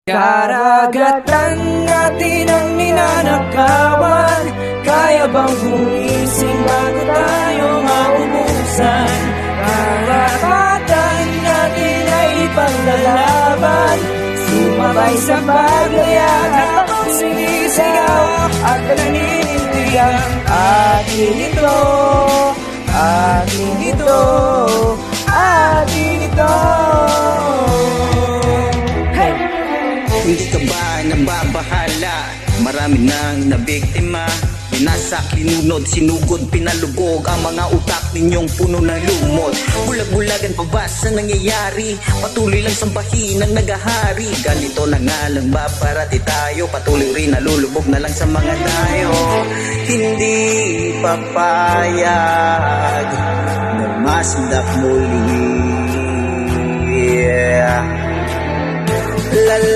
Karagatan natin ang ninanakawan. Kaya bang gumising bago tayo maubusan? Karapatan natin ay ipaglalaban. Sumabay sa paglayag habang sinisigaw at naninindigan. Atin ito, atin ito, atin ito. Hindi ka ba nababahala? Marami nang nabiktima. Binasak, linunod, sinugod, pinalubog ang mga utak ninyong puno ng lumot. Bulag-bulagan pa ba sa nangyayari? Patuloy lang sambahin ang nagahari. Ganito na nga lang ba parati tayo? Patuloy rin nalulubog na lang sa mga tayo. Hindi papayag na masindak muli. Lala